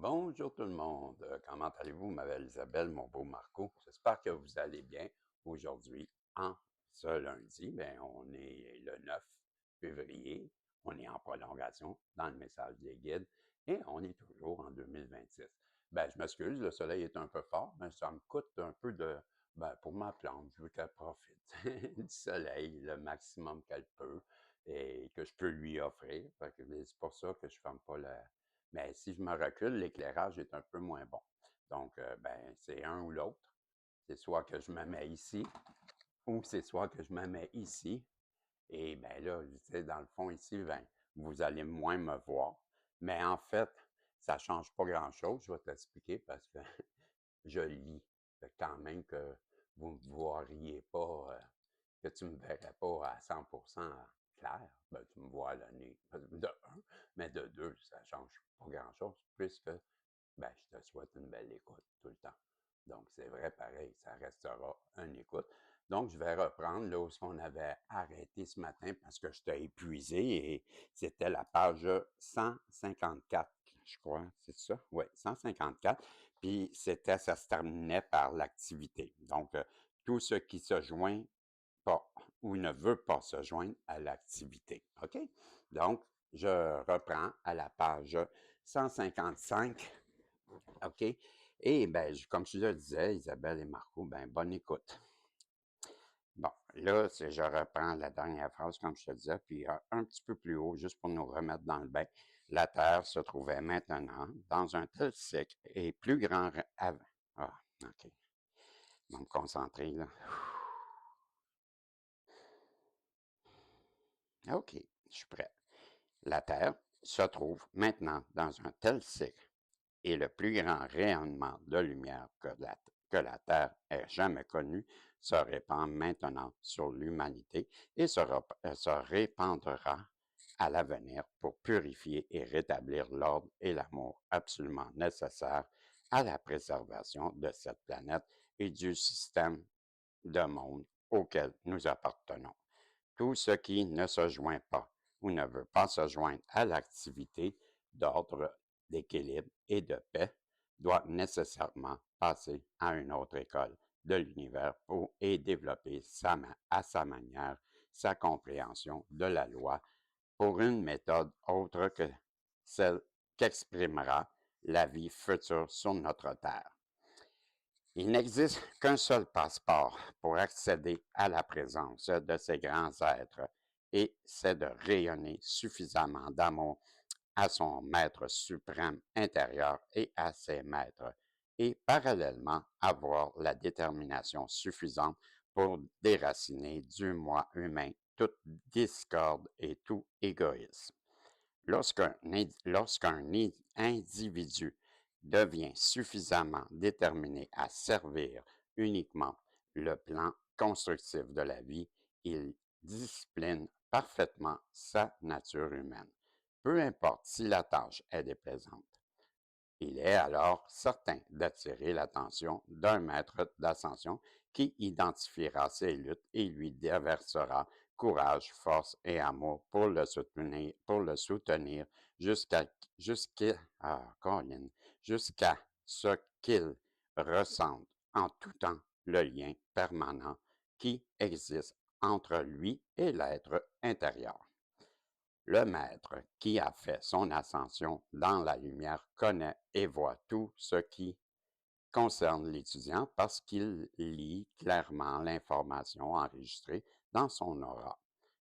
Bonjour tout le monde. Comment allez-vous, ma belle Isabelle, mon beau Marco? J'espère que vous allez bien. Aujourd'hui, en ce lundi, on est le 9 février. On est en prolongation dans le message des guides et on est toujours en 2026. Je m'excuse, le soleil est un peu fort, mais ça me coûte un peu pour ma plante, je veux qu'elle profite du soleil le maximum qu'elle peut et que je peux lui offrir. C'est pour ça que je ne ferme pas mais si je me recule, l'éclairage est un peu moins bon. Donc, c'est un ou l'autre. C'est soit que je me mets ici ou c'est soit que je me mets ici. Et bien là, tu sais, dans le fond, ici, vous allez moins me voir. Mais en fait, ça ne change pas grand-chose. Je vais t'expliquer parce que je lis. Fait que quand même que vous ne me voiriez pas, que tu ne me verrais pas à 100% clair, tu me vois le nez. De un, mais de deux, ça ne change pas grand-chose puisque je te souhaite une belle écoute tout le temps. Donc, c'est vrai, pareil, ça restera une écoute. Donc, je vais reprendre là où on avait arrêté ce matin parce que je t'ai épuisé et c'était la page 154, je crois, c'est ça? Oui, 154. Puis, ça se terminait par l'activité. Donc, tout ce qui se joint pas ou ne veut pas se joindre à l'activité. OK? Donc, je reprends à la page 155. OK? Et comme je te le disais, Isabelle et Marco, bonne écoute. Bon, là, je reprends la dernière phrase, comme je te disais, puis un petit peu plus haut, juste pour nous remettre dans le bain. La Terre se trouvait maintenant dans un tel cycle et plus grand avant. Ah, OK. Je vais me concentrer, là. OK, je suis prêt. La Terre se trouve maintenant dans un tel cycle et le plus grand rayonnement de lumière que la Terre ait jamais connu se répand maintenant sur l'humanité et se répandra à l'avenir pour purifier et rétablir l'ordre et l'amour absolument nécessaires à la préservation de cette planète et du système de monde auquel nous appartenons. Tout ce qui ne se joint pas ou ne veut pas se joindre à l'activité d'ordre, d'équilibre et de paix doit nécessairement passer à une autre école de l'univers et développer à sa manière sa compréhension de la loi pour une méthode autre que celle qu'exprimera la vie future sur notre Terre. Il n'existe qu'un seul passeport pour accéder à la présence de ces grands êtres, et c'est de rayonner suffisamment d'amour à son maître suprême intérieur et à ses maîtres, et parallèlement avoir la détermination suffisante pour déraciner du moi humain toute discorde et tout égoïsme. Lorsqu'un individu devient suffisamment déterminé à servir uniquement le plan constructif de la vie, il discipline parfaitement sa nature humaine, peu importe si la tâche est déplaisante. Il est alors certain d'attirer l'attention d'un maître d'ascension qui identifiera ses luttes et lui déversera courage, force et amour pour le soutenir jusqu'à jusqu'à jusqu'à ce qu'il ressente en tout temps le lien permanent qui existe entre lui et l'être intérieur. Le maître qui a fait son ascension dans la lumière connaît et voit tout ce qui concerne l'étudiant parce qu'il lit clairement l'information enregistrée dans son aura.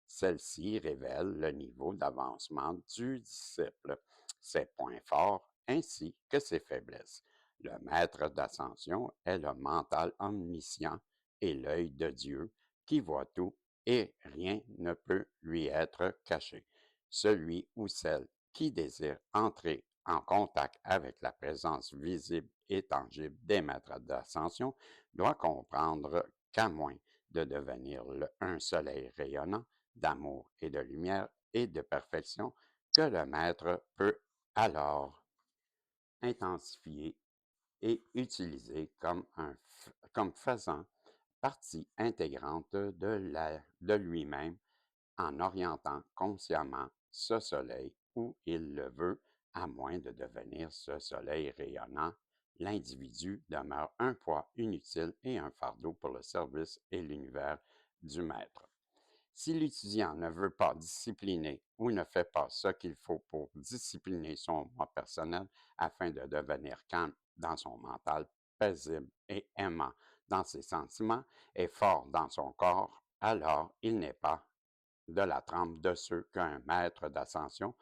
Celle-ci révèle le niveau d'avancement du disciple, ses points forts ainsi que ses faiblesses. Le maître d'ascension est le mental omniscient et l'œil de Dieu qui voit tout et rien ne peut lui être caché. Celui ou celle qui désire entrer en contact avec la présence visible et tangible des maîtres d'ascension doit comprendre qu'à moins de devenir un soleil rayonnant d'amour et de lumière et de perfection, que le maître peut alors intensifier et utiliser comme faisant partie intégrante de lui-même en orientant consciemment ce soleil où il le veut À moins de devenir ce soleil rayonnant, l'individu demeure un poids inutile et un fardeau pour le service et l'univers du maître. Si l'étudiant ne veut pas discipliner ou ne fait pas ce qu'il faut pour discipliner son moi personnel afin de devenir calme dans son mental, paisible et aimant dans ses sentiments et fort dans son corps, alors il n'est pas de la trempe de ceux qu'un maître d'ascension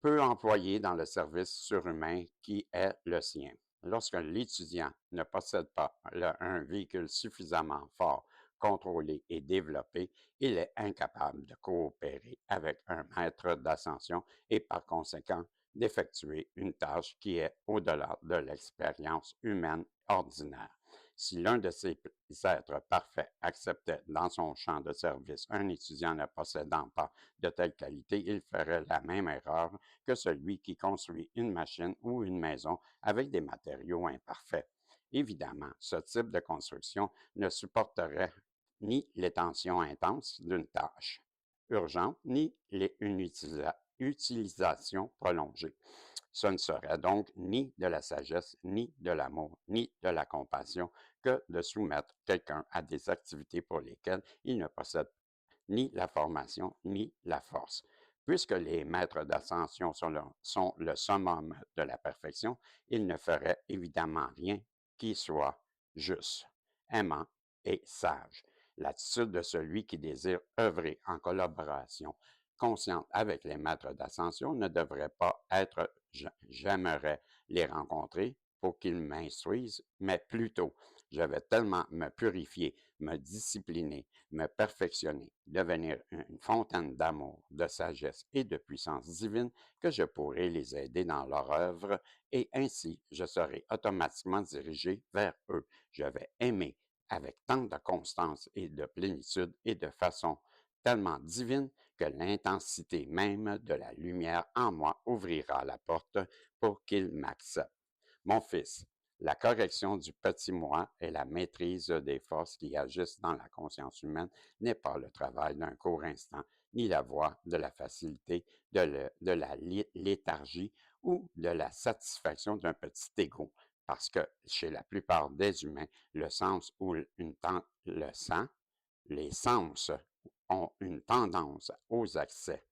peut employer dans le service surhumain qui est le sien. Lorsque l'étudiant ne possède pas un véhicule suffisamment fort, contrôlé et développé, il est incapable de coopérer avec un maître d'ascension et par conséquent d'effectuer une tâche qui est au-delà de l'expérience humaine ordinaire. Si l'un de ces êtres parfaits acceptait dans son champ de service un étudiant ne possédant pas de telle qualité, il ferait la même erreur que celui qui construit une machine ou une maison avec des matériaux imparfaits. Évidemment, ce type de construction ne supporterait ni les tensions intenses d'une tâche urgente, ni une utilisation prolongée. Ce ne serait donc ni de la sagesse, ni de l'amour, ni de la compassion que de soumettre quelqu'un à des activités pour lesquelles il ne possède ni la formation, ni la force. Puisque les maîtres d'ascension sont le summum de la perfection, ils ne feraient évidemment rien qui soit juste, aimant et sage. L'attitude de celui qui désire œuvrer en collaboration consciente avec les maîtres d'ascension ne devrait pas être j'aimerais les rencontrer pour qu'ils m'instruisent, mais plutôt je vais tellement me purifier, me discipliner, me perfectionner, devenir une fontaine d'amour, de sagesse et de puissance divine que je pourrai les aider dans leur œuvre et ainsi je serai automatiquement dirigé vers eux. Je vais aimer avec tant de constance et de plénitude et de façon tellement divine que l'intensité même de la lumière en moi ouvrira la porte pour qu'il m'accepte. Mon fils, la correction du petit moi et la maîtrise des forces qui agissent dans la conscience humaine n'est pas le travail d'un court instant, ni la voie de la facilité, de la léthargie ou de la satisfaction d'un petit égo. Parce que chez la plupart des humains, le sens ou le sang, les sens ont une tendance aux accès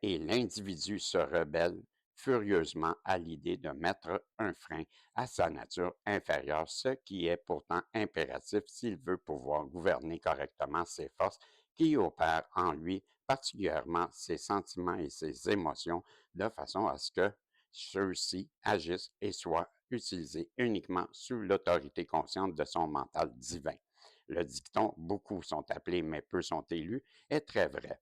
et l'individu se rebelle furieusement à l'idée de mettre un frein à sa nature inférieure, ce qui est pourtant impératif s'il veut pouvoir gouverner correctement ses forces qui opèrent en lui, particulièrement ses sentiments et ses émotions, de façon à ce que ceux-ci agissent et soient utilisés uniquement sous l'autorité consciente de son mental divin. Le dicton «beaucoup sont appelés, mais peu sont élus» est très vrai.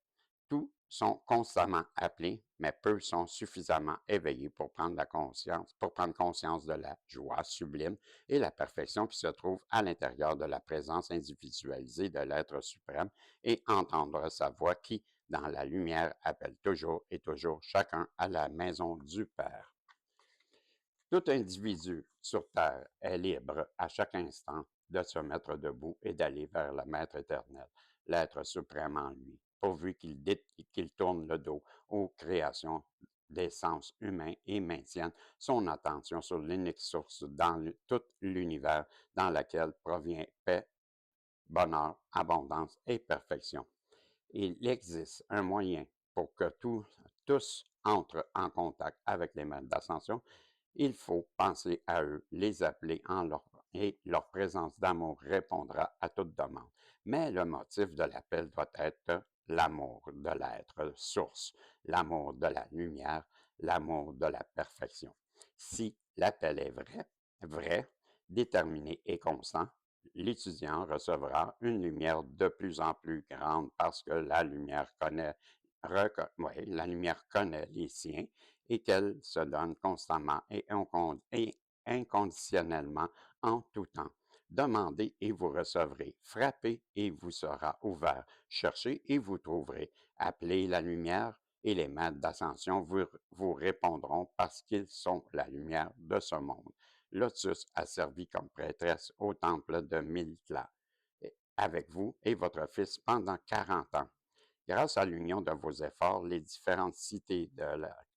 Tous sont constamment appelés, mais peu sont suffisamment éveillés pour prendre conscience de la joie sublime et la perfection qui se trouve à l'intérieur de la présence individualisée de l'être suprême et entendre sa voix qui, dans la lumière, appelle toujours et toujours chacun à la maison du Père. Tout individu sur Terre est libre à chaque instant de se mettre debout et d'aller vers le Maître éternel, l'être suprême en lui, pourvu qu'il tourne le dos aux créations des sens humains et maintienne son attention sur l'unique source dans tout l'univers dans laquelle provient paix, bonheur, abondance et perfection. Il existe un moyen pour que tous entrent en contact avec les maîtres d'ascension. Il faut penser à eux, les appeler et leur présence d'amour répondra à toute demande. Mais le motif de l'appel doit être l'amour de l'être source, l'amour de la lumière, l'amour de la perfection. Si l'appel est vrai, déterminé et constant, l'étudiant recevra une lumière de plus en plus grande parce que la lumière connaît les siens et qu'elle se donne constamment et inconditionnellement en tout temps. Demandez et vous recevrez. Frappez et vous sera ouvert. Cherchez et vous trouverez. Appelez la lumière et les maîtres d'ascension vous répondront parce qu'ils sont la lumière de ce monde. Lotus a servi comme prêtresse au temple de Miltla avec vous et votre fils pendant 40 ans. Grâce à l'union de vos efforts, les différentes cités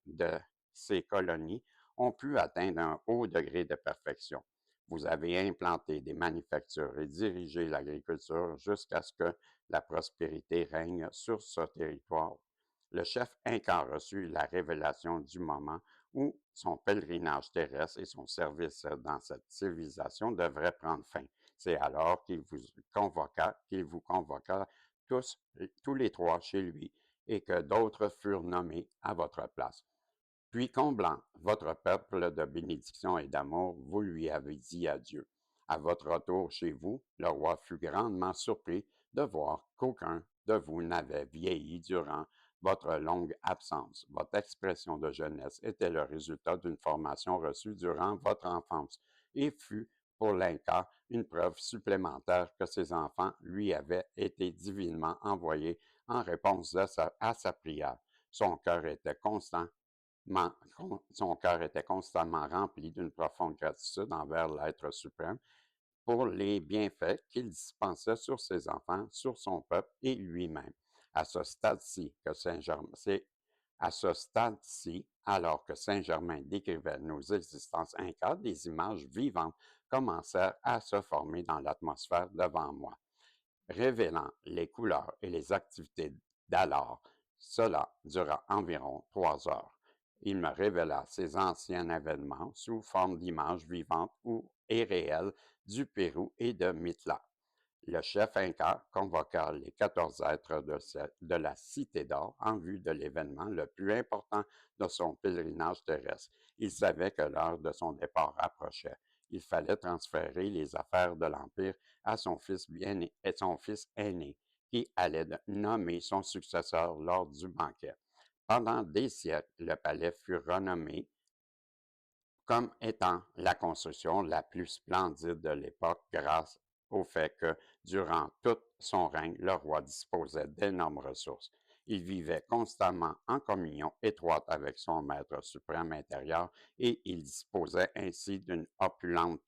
de ces colonies ont pu atteindre un haut degré de perfection. Vous avez implanté des manufactures et dirigé l'agriculture jusqu'à ce que la prospérité règne sur ce territoire. Le chef Inca a reçu la révélation du moment où son pèlerinage terrestre et son service dans cette civilisation devraient prendre fin. C'est alors qu'il vous convoqua tous les trois chez lui, et que d'autres furent nommés à votre place. Puis, comblant votre peuple de bénédiction et d'amour, vous lui avez dit adieu. À votre retour chez vous, le roi fut grandement surpris de voir qu'aucun de vous n'avait vieilli durant votre longue absence. Votre expression de jeunesse était le résultat d'une formation reçue durant votre enfance et fut pour l'Inca une preuve supplémentaire que ses enfants lui avaient été divinement envoyés en réponse à sa prière. Son cœur était constamment rempli d'une profonde gratitude envers l'être suprême pour les bienfaits qu'il dispensait sur ses enfants, sur son peuple et lui-même. À ce stade-ci, c'est à ce stade-ci, alors que Saint-Germain décrivait nos existences incas, des images vivantes commencèrent à se former dans l'atmosphère devant moi, révélant les couleurs et les activités d'alors. Cela dura environ 3 heures. Il me révéla ces anciens événements sous forme d'images vivantes et réelles du Pérou et de Mitla. Le chef Inca convoqua les 14 êtres de la Cité d'Or en vue de l'événement le plus important de son pèlerinage terrestre. Il savait que l'heure de son départ approchait. Il fallait transférer les affaires de l'Empire à son fils aîné, qui allait nommer son successeur lors du banquet. Pendant des siècles, le palais fut renommé comme étant la construction la plus splendide de l'époque grâce au fait que, durant tout son règne, le roi disposait d'énormes ressources. Il vivait constamment en communion étroite avec son maître suprême intérieur et il disposait ainsi une opulence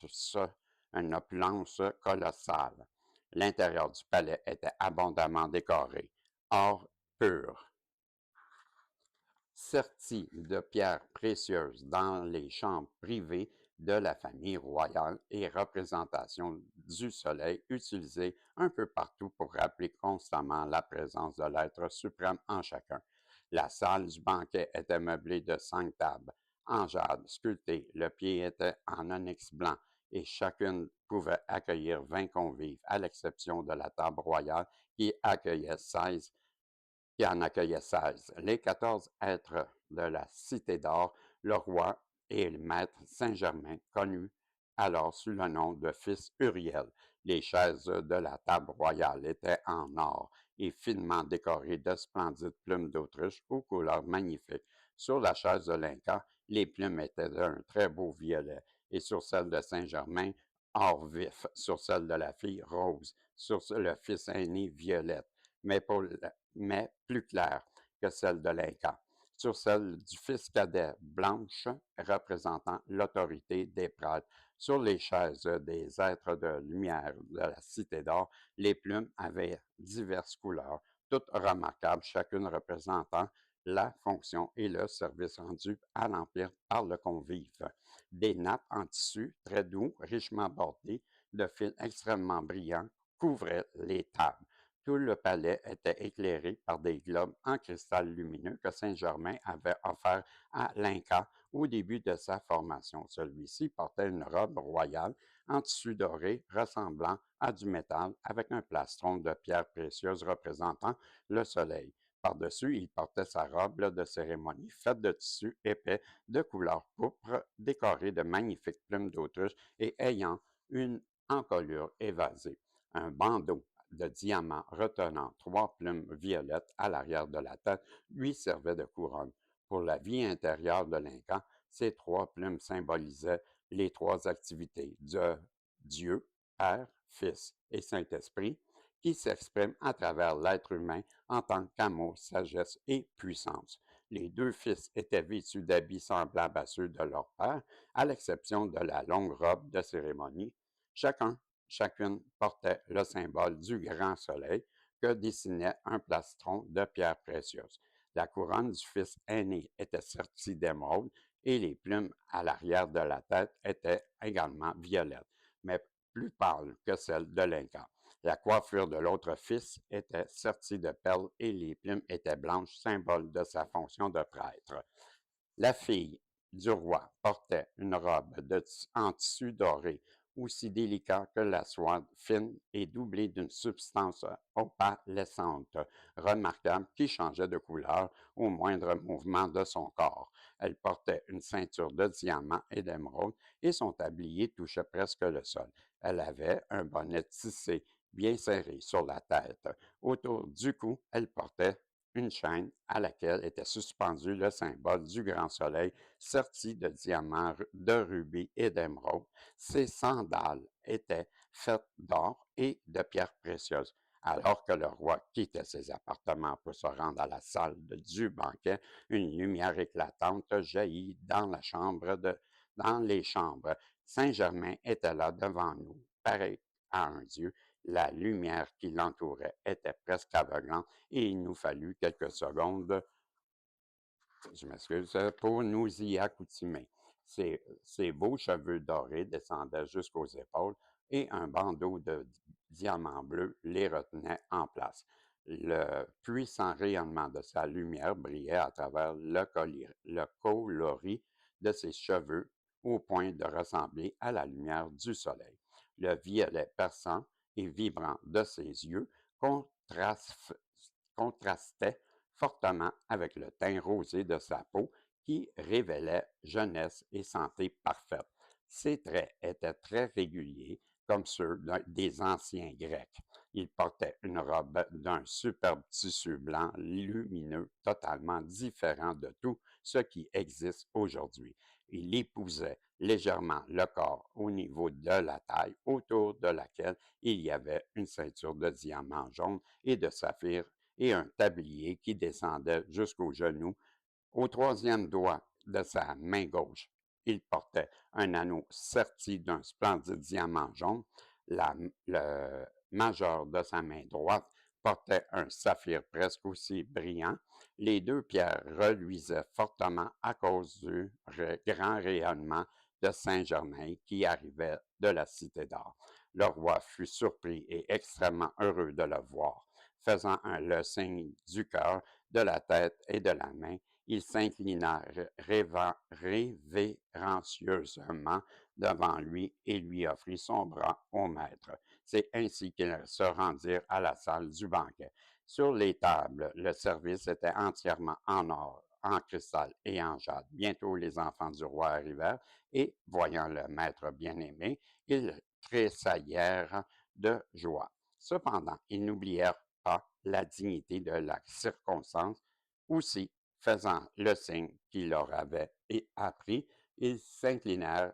colossale. L'intérieur du palais était abondamment décoré, or pur, serti de pierres précieuses dans les chambres privées de la famille royale et représentations du soleil utilisées un peu partout pour rappeler constamment la présence de l'être suprême en chacun. La salle du banquet était meublée de 5 tables en jade sculpté. Le pied était en onyx blanc et chacune pouvait accueillir 20 convives, à l'exception de la table royale qui en accueillait 16. Les 14 êtres de la Cité d'Or, le roi et le maître Saint-Germain, connus alors sous le nom de fils Uriel. Les chaises de la table royale étaient en or et finement décorées de splendides plumes d'autruche aux couleurs magnifiques. Sur la chaise de l'Inca, les plumes étaient d'un très beau violet, et sur celle de Saint-Germain, or vif, sur celle de la fille rose, sur le fils aîné violette, mais plus claire que celle de l'Inca. Sur celle du fils cadet, blanche, représentant l'autorité des prêtres. Sur les chaises des êtres de lumière de la Cité d'Or, les plumes avaient diverses couleurs, toutes remarquables, chacune représentant la fonction et le service rendu à l'Empire par le convive. Des nappes en tissu très doux, richement bordées, de fils extrêmement brillants, couvraient les tables. Tout le palais était éclairé par des globes en cristal lumineux que Saint-Germain avait offerts à l'Inca au début de sa formation. Celui-ci portait une robe royale en tissu doré ressemblant à du métal avec un plastron de pierres précieuses représentant le soleil. Par-dessus, il portait sa robe de cérémonie faite de tissu épais de couleur pourpre, décorée de magnifiques plumes d'autruche et ayant une encolure évasée. Un bandeau de diamants retenant 3 plumes violettes à l'arrière de la tête lui servait de couronne. Pour la vie intérieure de l'Inca, ces 3 plumes symbolisaient les 3 activités de Dieu, Père, Fils et Saint-Esprit, qui s'expriment à travers l'être humain en tant qu'amour, sagesse et puissance. Les 2 fils étaient vêtus d'habits semblables à ceux de leur père, à l'exception de la longue robe de cérémonie. Chacune portait le symbole du grand soleil que dessinait un plastron de pierres précieuses. La couronne du fils aîné était sertie d'émeraude et les plumes à l'arrière de la tête étaient également violettes, mais plus pâles que celles de l'Inca. La coiffure de l'autre fils était sertie de perles et les plumes étaient blanches, symbole de sa fonction de prêtre. La fille du roi portait une robe en tissu doré, aussi délicat que la soie fine et doublée d'une substance opalescente, remarquable qui changeait de couleur au moindre mouvement de son corps. Elle portait une ceinture de diamants et d'émeraude et son tablier touchait presque le sol. Elle avait un bonnet tissé bien serré sur la tête. Autour du cou, elle portait une chaîne à laquelle était suspendu le symbole du grand soleil serti de diamants, de rubis et d'émeraudes. Ses sandales étaient faites d'or et de pierres précieuses. Alors que le roi quittait ses appartements pour se rendre à la salle du banquet, une lumière éclatante jaillit dans les chambres. Saint-Germain était là devant nous, pareil à un dieu. La lumière qui l'entourait était presque aveuglante et il nous fallut quelques secondes, je m'excuse, pour nous y accoutumer. Ses beaux cheveux dorés descendaient jusqu'aux épaules et un bandeau de diamants bleus les retenait en place. Le puissant rayonnement de sa lumière brillait à travers le coloris de ses cheveux au point de ressembler à la lumière du soleil. Le violet perçant et vibrant de ses yeux contrastait fortement avec le teint rosé de sa peau qui révélait jeunesse et santé parfaite. Ses traits étaient très réguliers, comme ceux des anciens Grecs. Il portait une robe d'un superbe tissu blanc lumineux, totalement différent de tout ce qui existe aujourd'hui. Il épousait légèrement le corps au niveau de la taille, autour de laquelle il y avait une ceinture de diamants jaunes et de saphir et un tablier qui descendait jusqu'aux genoux. Au troisième doigt de sa main gauche, il portait un anneau serti d'un splendide diamant jaune. Le majeur de sa main droite portait un saphir presque aussi brillant. Les deux pierres reluisaient fortement à cause du grand rayonnement de Saint-Germain qui arrivait de la Cité d'Or. Le roi fut surpris et extrêmement heureux de le voir. Faisant le signe du cœur, de la tête et de la main, il s'inclina révérencieusement devant lui et lui offrit son bras au maître. C'est ainsi qu'ils se rendirent à la salle du banquet. Sur les tables, le service était entièrement en or, en cristal et en jade. Bientôt, les enfants du roi arrivèrent et, voyant le maître bien-aimé, ils tressaillèrent de joie. Cependant, ils n'oublièrent pas la dignité de la circonstance. Aussi, faisant le signe qu'il leur avait appris, ils s'inclinèrent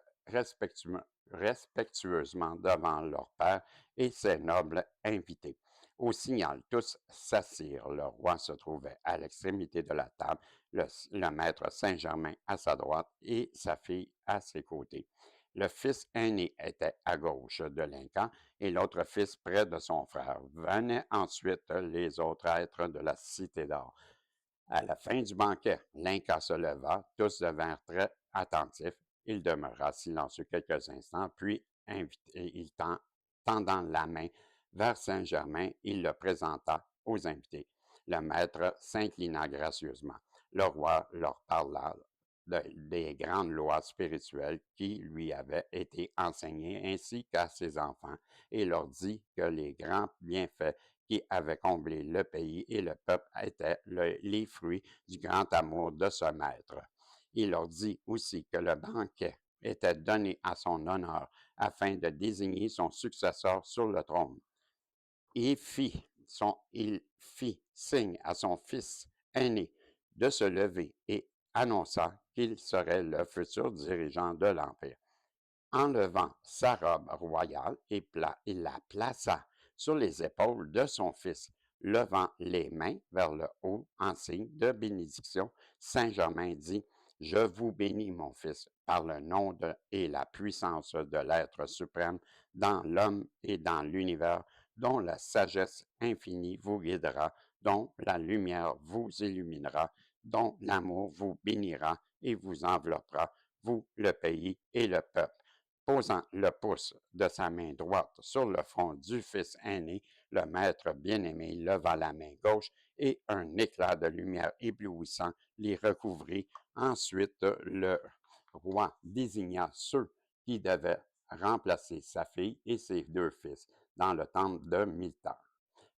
respectueusement devant leur père et ses nobles invités. Au signal, tous s'assirent. Le roi se trouvait à l'extrémité de la table, le maître Saint-Germain à sa droite et sa fille à ses côtés. Le fils aîné était à gauche de l'Inca et l'autre fils près de son frère. Venaient ensuite les autres êtres de la cité d'or. À la fin du banquet, l'Inca se leva, tous devinrent très attentifs. Il demeura silencieux quelques instants, puis tendant la main vers Saint-Germain, il le présenta aux invités. Le maître s'inclina gracieusement. Le roi leur parla des grandes lois spirituelles qui lui avaient été enseignées ainsi qu'à ses enfants et leur dit que les grands bienfaits qui avaient comblé le pays et le peuple étaient les fruits du grand amour de ce maître. Il leur dit aussi que le banquet était donné à son honneur afin de désigner son successeur sur le trône. Il fit signe à son fils aîné de se lever et annonça qu'il serait le futur dirigeant de l'Empire. Enlevant sa robe royale, il la plaça sur les épaules de son fils, levant les mains vers le haut en signe de bénédiction. Saint-Germain dit, je vous bénis, mon fils, par le nom et la puissance de l'être suprême dans l'homme et dans l'univers, dont la sagesse infinie vous guidera dont la lumière vous illuminera, dont l'amour vous bénira et vous enveloppera, vous, le pays et le peuple. Posant le pouce de sa main droite sur le front du fils aîné, le maître bien-aimé leva la main gauche et un éclat de lumière éblouissant les recouvrit. Ensuite, le roi désigna ceux qui devaient remplacer sa fille et ses deux fils dans le temple de Miltar.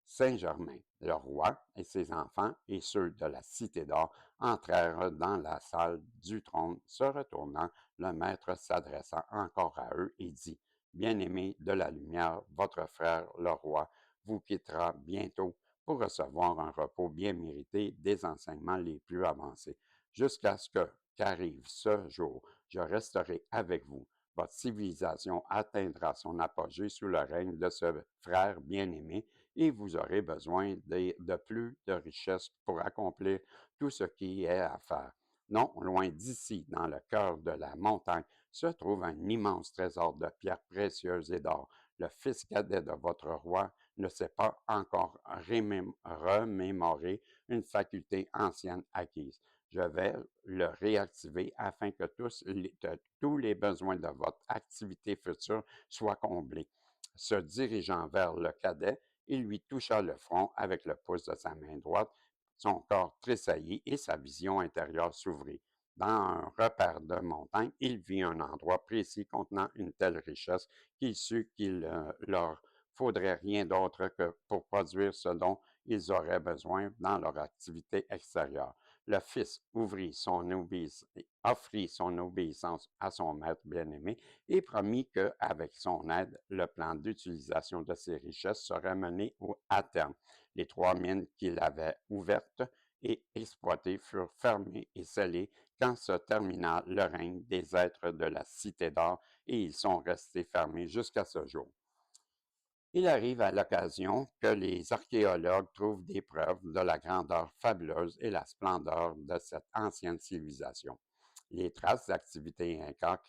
Saint-Germain, le roi et ses enfants et ceux de la cité d'or entrèrent dans la salle du trône. Se retournant, le maître s'adressa encore à eux et dit, Bien-aimés de la lumière, votre frère, le roi, vous quittera bientôt pour recevoir un repos bien mérité des enseignements les plus avancés. Jusqu'à ce qu'arrive ce jour, je resterai avec vous. Votre civilisation atteindra son apogée sous le règne de ce frère bien-aimé et vous aurez besoin de plus de richesses pour accomplir tout ce qui est à faire. Non, loin d'ici, dans le cœur de la montagne, se trouve un immense trésor de pierres précieuses et d'or. Le fils cadet de votre roi ne s'est pas encore remémoré une faculté ancienne acquise. Je vais le réactiver afin que tous les besoins de votre activité future soient comblés. Se dirigeant vers le cadet, il lui toucha le front avec le pouce de sa main droite. Son corps tressaillit et sa vision intérieure s'ouvrit. Dans un repère de montagne, il vit un endroit précis contenant une telle richesse qu'il sut qu'il leur faudrait rien d'autre que pour produire ce dont ils auraient besoin dans leur activité extérieure. Le fils offrit son obéissance à son maître bien-aimé et promit qu'avec son aide, le plan d'utilisation de ces richesses serait mené à terme. Les 3 mines qu'il avait ouvertes et exploitées furent fermées et scellées quand se termina le règne des êtres de la Cité d'Or et ils sont restés fermés jusqu'à ce jour. Il arrive à l'occasion que les archéologues trouvent des preuves de la grandeur fabuleuse et la splendeur de cette ancienne civilisation. Les traces d'activités inca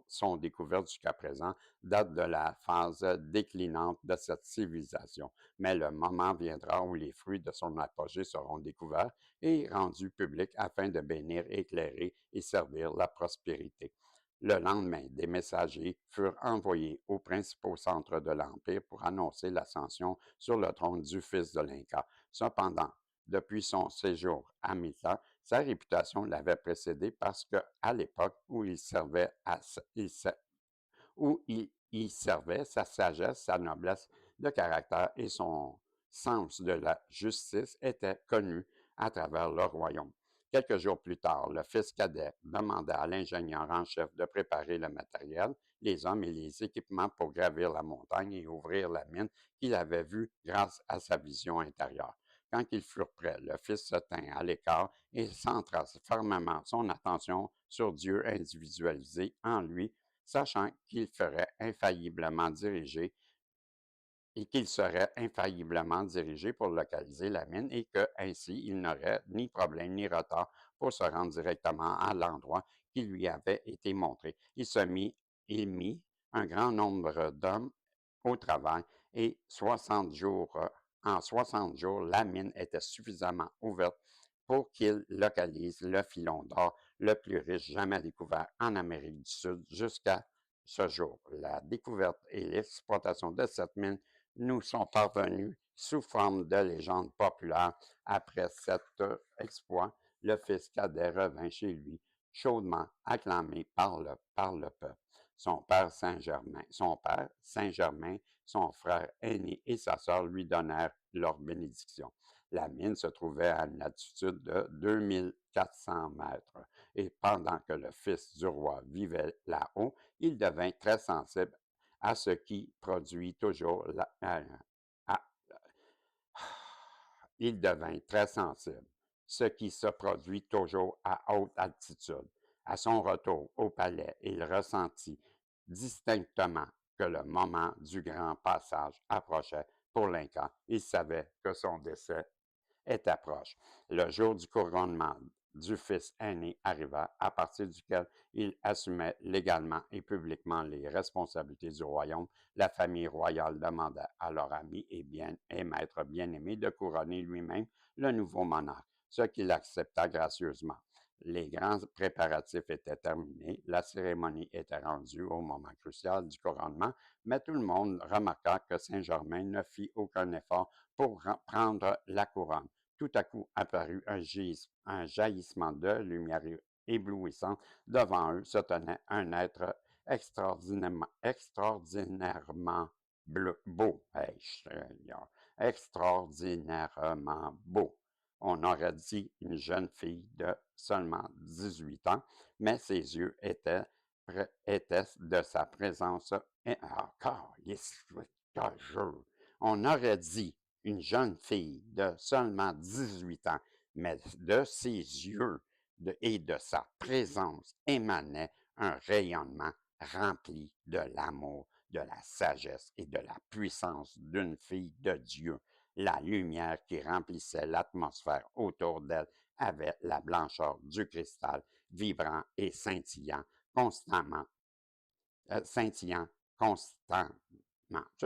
sont découvertes jusqu'à présent datent de la phase déclinante de cette civilisation, mais le moment viendra où les fruits de son apogée seront découverts et rendus publics afin de bénir, éclairer et servir la prospérité. Le lendemain, des messagers furent envoyés aux principaux centres de l'Empire pour annoncer l'ascension sur le trône du fils de l'Inca. Cependant, depuis son séjour à Mita, sa réputation l'avait précédé parce qu'à l'époque où il y servait, sa sagesse, sa noblesse de caractère et son sens de la justice étaient connus à travers le royaume. Quelques jours plus tard, le fils cadet demanda à l'ingénieur en chef de préparer le matériel, les hommes et les équipements pour gravir la montagne et ouvrir la mine qu'il avait vue grâce à sa vision intérieure. Quand ils furent prêts, le fils se tint à l'écart et centra fermement son attention sur Dieu individualisé en lui, sachant qu'il ferait infailliblement diriger et qu'il serait infailliblement dirigé pour localiser la mine et que ainsi il n'aurait ni problème ni retard pour se rendre directement à l'endroit qui lui avait été montré. Il mit un grand nombre d'hommes au travail et en 60 jours, la mine était suffisamment ouverte pour qu'il localise le filon d'or le plus riche jamais découvert en Amérique du Sud jusqu'à ce jour. La découverte et l'exploitation de cette mine nous sont parvenus sous forme de légendes populaires. Après cet exploit, le fils cadet revint chez lui, chaudement acclamé par le peuple. Son père Saint-Germain, son frère aîné et sa sœur lui donnèrent leur bénédiction. La mine se trouvait à une altitude de 2400 mètres et pendant que le fils du roi vivait là-haut, il devint très sensible à ce qui produit toujours il devint très sensible, ce qui se produit toujours à haute altitude. À son retour au palais, il ressentit distinctement que le moment du grand passage approchait pour l'Inca. Il savait que son décès était proche. Le jour du couronnement du fils aîné arriva, à partir duquel il assumait légalement et publiquement les responsabilités du royaume, la famille royale demanda à leur ami et maître bien-aimé de couronner lui-même le nouveau monarque, ce qu'il accepta gracieusement. Les grands préparatifs étaient terminés, la cérémonie était rendue au moment crucial du couronnement, mais tout le monde remarqua que Saint-Germain ne fit aucun effort pour prendre la couronne. Tout à coup apparut un jaillissement de lumière éblouissante. Devant eux se tenait un être extraordinairement beau. Hey, extraordinairement beau. On aurait dit une jeune fille de seulement 18 ans, mais ses yeux étaient de sa présence. Encore, on aurait dit une jeune fille de seulement 18 ans, mais de ses yeux et de sa présence émanait un rayonnement rempli de l'amour, de la sagesse et de la puissance d'une fille de Dieu. La lumière qui remplissait l'atmosphère autour d'elle avait la blancheur du cristal, vibrant et scintillant constamment, c'est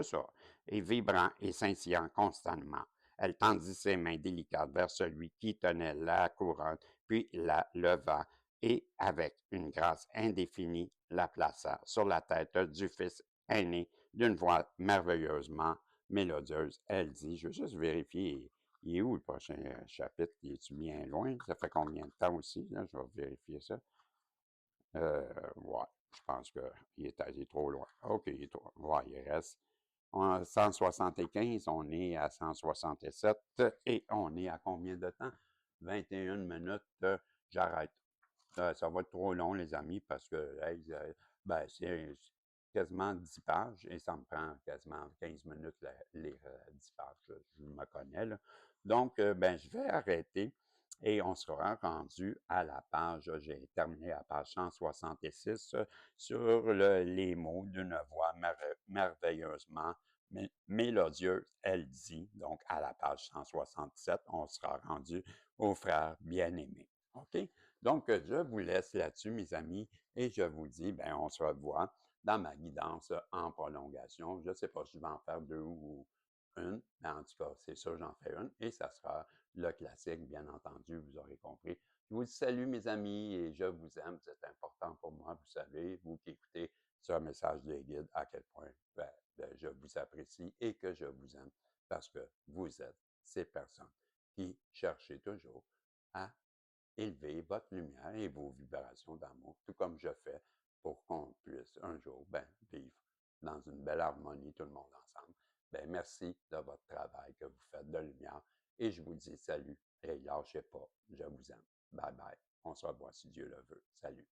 ça, et vibrant et scintillant constamment. Elle tendit ses mains délicates vers celui qui tenait la couronne, puis la leva et, avec une grâce indéfinie, la plaça sur la tête du fils aîné d'une voix merveilleusement mélodieuse. Elle dit, je veux juste vérifier, il est où le prochain chapitre? Es-tu bien loin? Ça fait combien de temps aussi? Là? Je vais vérifier ça. Ouais, je pense qu'il est allé trop loin. OK, ouais, il reste 175, on est à 167 et on est à combien de temps? 21 minutes, j'arrête. Ça va être trop long, les amis, parce que hey, ben, c'est quasiment 10 pages et ça me prend quasiment 15 minutes lire 10 pages. Je me connais, là. Donc, ben, je vais arrêter et on sera rendu à la page, j'ai terminé la page 166 sur les mots d'une voix merveilleusement mélodieuse, elle dit. Donc, à la page 167, on sera rendu au frère bien-aimé. OK? Donc, je vous laisse là-dessus, mes amis, et je vous dis, ben, on se revoit dans ma guidance en prolongation. Je ne sais pas si je vais en faire deux ou une, mais en tout cas, c'est sûr, j'en fais une, et ça sera le classique, bien entendu, vous aurez compris. Je vous salue, mes amis, et je vous aime. Vous êtes important pour moi, vous savez, vous qui écoutez ce message de guide, à quel point je vous apprécie et que je vous aime, parce que vous êtes ces personnes qui cherchez toujours à élever votre lumière et vos vibrations d'amour, tout comme je fais, pour qu'on puisse un jour vivre dans une belle harmonie, tout le monde ensemble. Merci de votre travail que vous faites de lumière et je vous dis salut et lâchez pas, je vous aime. Bye bye. On se revoit si Dieu le veut. Salut.